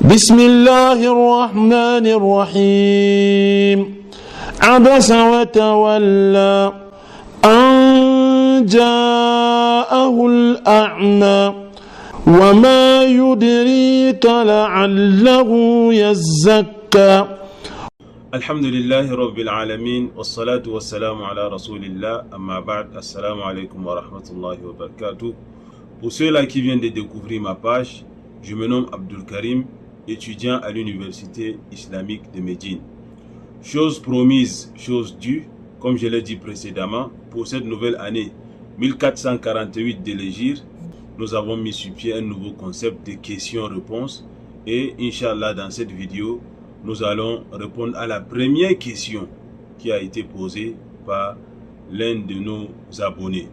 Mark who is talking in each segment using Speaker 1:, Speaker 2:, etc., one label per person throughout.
Speaker 1: بسم الله الرحمن الرحيم عبس وتولى أن جاءه الأعمى وما يدريك لعله يزكى.
Speaker 2: الحمد لله رب العالمين والصلاة والسلام على رسول الله. أما بعد, assalamu alaikum wa rahmatullahi wa barakatuh. Pour ceux-là qui viennent de découvrir ma page, je me nomme Abdul Karim, étudiant à l'Université islamique de Médine. Chose promise, chose due, comme je l'ai dit précédemment, pour cette nouvelle année 1448 de l'Hégire, nous avons mis sur pied un nouveau concept de questions-réponses. Et Inch'Allah, dans cette vidéo, nous allons répondre à la première question qui a été posée par l'un de nos abonnés.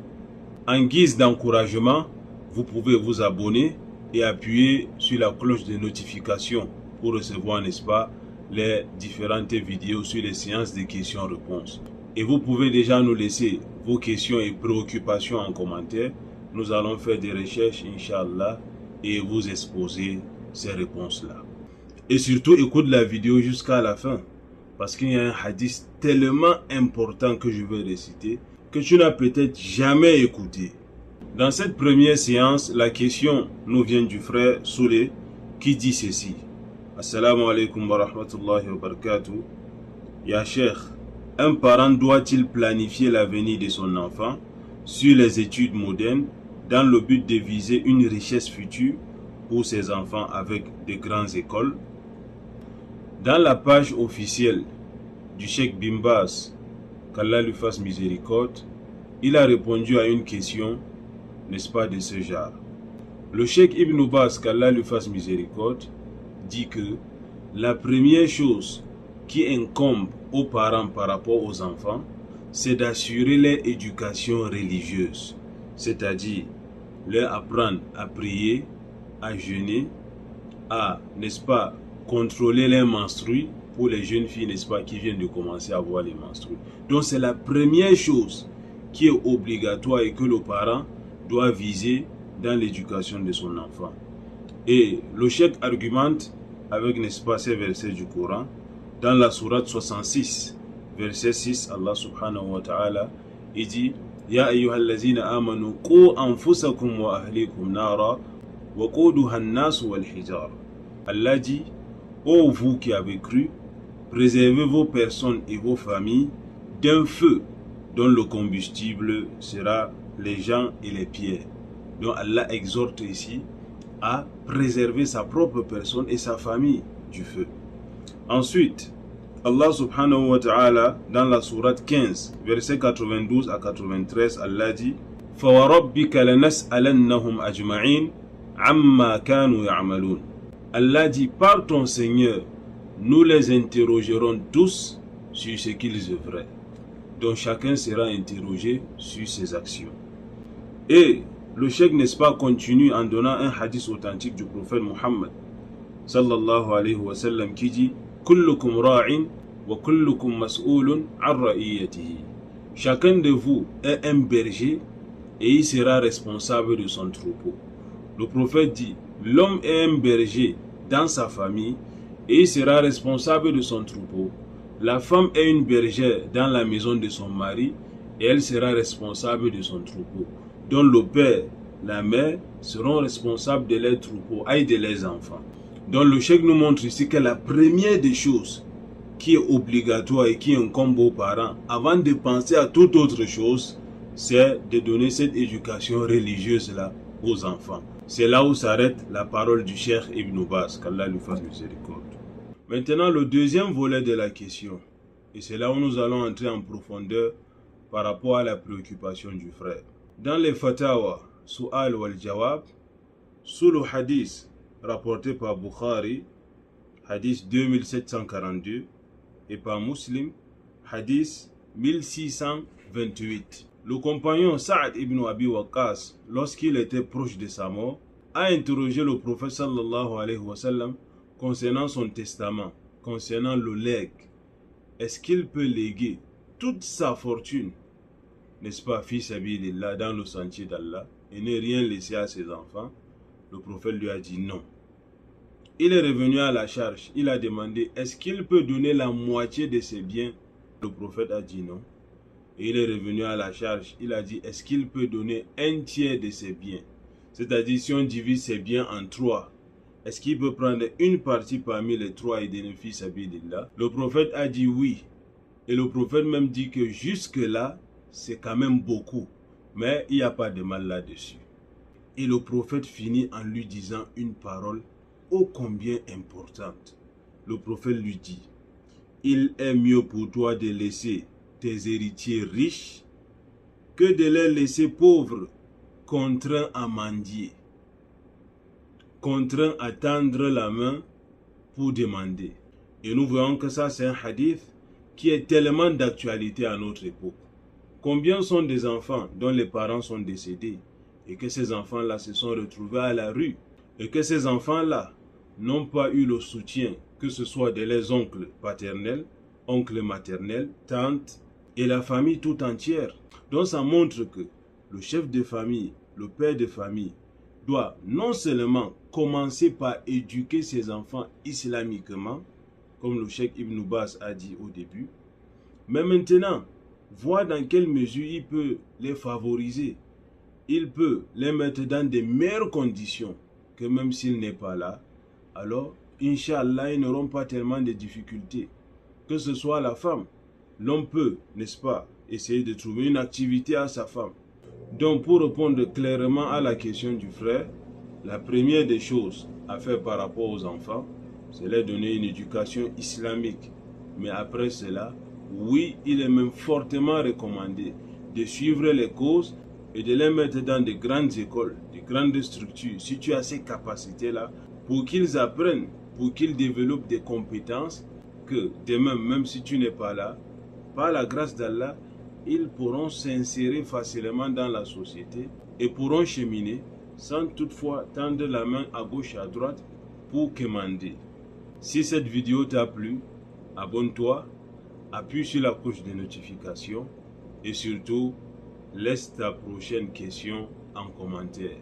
Speaker 2: En guise d'encouragement, vous pouvez vous abonner et appuyer sur la cloche de notification pour recevoir, n'est-ce pas, les différentes vidéos sur les séances de questions-réponses. Et vous pouvez déjà nous laisser vos questions et préoccupations en commentaire. Nous allons faire des recherches, Inch'Allah, et vous exposer ces réponses-là. Et surtout, écoute la vidéo jusqu'à la fin, parce qu'il y a un hadith tellement important que je vais réciter, que tu n'as peut-être jamais écouté. Dans cette première séance, la question nous vient du frère Soulé, qui dit ceci. Assalamu alaikum wa rahmatullahi wa barakatuh. Ya Cheikh, un parent doit-il planifier l'avenir de son enfant sur les études modernes dans le but de viser une richesse future pour ses enfants avec de grandes écoles? Dans la page officielle du Cheikh Bin Baz, qu'Allah lui fasse miséricorde, il a répondu à une question, n'est-ce pas, de ce genre. Le Cheikh Ibn Baz, qu'Allah lui fasse miséricorde, dit que la première chose qui incombe aux parents par rapport aux enfants, c'est d'assurer leur éducation religieuse, c'est-à-dire leur apprendre à prier, à jeûner, à, n'est-ce pas, contrôler les menstrues pour les jeunes filles, n'est-ce pas, qui viennent de commencer à voir les menstrues. Donc c'est la première chose qui est obligatoire et que le parent doit viser dans l'éducation de son enfant. Et le cheikh argumente avec, n'est-ce pas, ces versets du Coran. Dans la sourate 66, verset 6, Allah subhanahu wa ta'ala, il dit: Ya ayyuhallazina amanu qu anfusakum wa ahlikum nara wa quduha an-nas wal hijar. Allah dit: ô vous qui avez cru, préservez vos personnes et vos familles d'un feu dont le combustible sera les gens et les pierres. Donc Allah exhorte ici à préserver sa propre personne et sa famille du feu. Ensuite, Allah subhanahu wa ta'ala, dans la sourate 15, versets 92 à 93, Allah dit: فَوَرَبِّكَ لَنَسْأَلَنَّهُمْ أَجْمَعِينَ عَمَّا كَانُوا يَعْمَلُونَ. Allah dit: par ton Seigneur, nous les interrogerons tous sur ce qu'ils œuvraient. Donc chacun sera interrogé sur ses actions. Et le cheikh, n'est-ce pas, continue en donnant un hadith authentique du prophète Muhammad sallallahu alayhi wa sallam qui dit: kullukum ra'in wa kullukum mas'ulun an ra'iyatihi. Chacun de vous est un berger et il sera responsable de son troupeau. Le prophète dit: l'homme est un berger dans sa famille et il sera responsable de son troupeau. La femme est une bergère dans la maison de son mari et elle sera responsable de son troupeau. Donc le père, la mère seront responsables de leurs troupeaux et de leurs enfants. Donc le cheikh nous montre ici que la première des choses qui est obligatoire et qui incombe aux parents, avant de penser à toute autre chose, c'est de donner cette éducation religieuse-là aux enfants. C'est là où s'arrête la parole du cheikh Ibn Baz, qu'Allah lui fasse miséricorde. Maintenant, le deuxième volet de la question, et c'est là où nous allons entrer en profondeur par rapport à la préoccupation du frère. Dans les Fatawa, Su'al wal Jawab, sous le hadith rapporté par Bukhari, hadith 2742, et par Muslim, hadith 1628. Le compagnon Sa'ad ibn Abi Waqqas, lorsqu'il était proche de sa mort, a interrogé le prophète sallallahu alayhi wa sallam concernant son testament, concernant le legs. Est-ce qu'il peut léguer toute sa fortune, n'est-ce pas, fi sabilillah, dans le sentier d'Allah, et ne rien laisser à ses enfants? Le prophète lui a dit non. Il est revenu à la charge. Il a demandé, est-ce qu'il peut donner la moitié de ses biens? Le prophète a dit non. Et il est revenu à la charge. Il a dit, est-ce qu'il peut donner un tiers de ses biens? C'est-à-dire, si on divise ses biens en 3, est-ce qu'il peut prendre une partie parmi les 3 et donner fi sabilillah? Le prophète a dit oui. Et le prophète même dit que jusque-là, c'est quand même beaucoup. Mais il n'y a pas de mal là-dessus. Et le prophète finit en lui disant une parole ô combien importante. Le prophète lui dit, il est mieux pour toi de laisser tes héritiers riches que de les laisser pauvres, contraints à mendier, contraints à tendre la main pour demander. Et nous voyons que ça c'est un hadith qui est tellement d'actualité à notre époque. Combien sont des enfants dont les parents sont décédés et que ces enfants-là se sont retrouvés à la rue et que ces enfants-là n'ont pas eu le soutien, que ce soit de leurs oncles paternels, oncles maternels, tantes et la famille tout entière. Donc ça montre que le chef de famille, le père de famille, doit non seulement commencer par éduquer ses enfants islamiquement, comme le cheikh Ibn Baz a dit au début, mais maintenant, voir dans quelle mesure il peut les favoriser. Il peut les mettre dans de meilleures conditions que même s'il n'est pas là. Alors, Inch'Allah, ils n'auront pas tellement de difficultés. Que ce soit la femme, l'homme peut, n'est-ce pas, essayer de trouver une activité à sa femme. Donc, pour répondre clairement à la question du frère, la première des choses à faire par rapport aux enfants, c'est leur donner une éducation islamique. Mais après cela, oui, il est même fortement recommandé de suivre les causes et de les mettre dans de grandes écoles, de grandes structures, si tu as ces capacités-là, pour qu'ils apprennent, pour qu'ils développent des compétences que demain, même si tu n'es pas là, par la grâce d'Allah, ils pourront s'insérer facilement dans la société et pourront cheminer sans toutefois tendre la main à gauche et à droite pour quémander. Si cette vidéo t'a plu, abonne-toi, appuie sur la cloche de notification et surtout, laisse ta prochaine question en commentaire.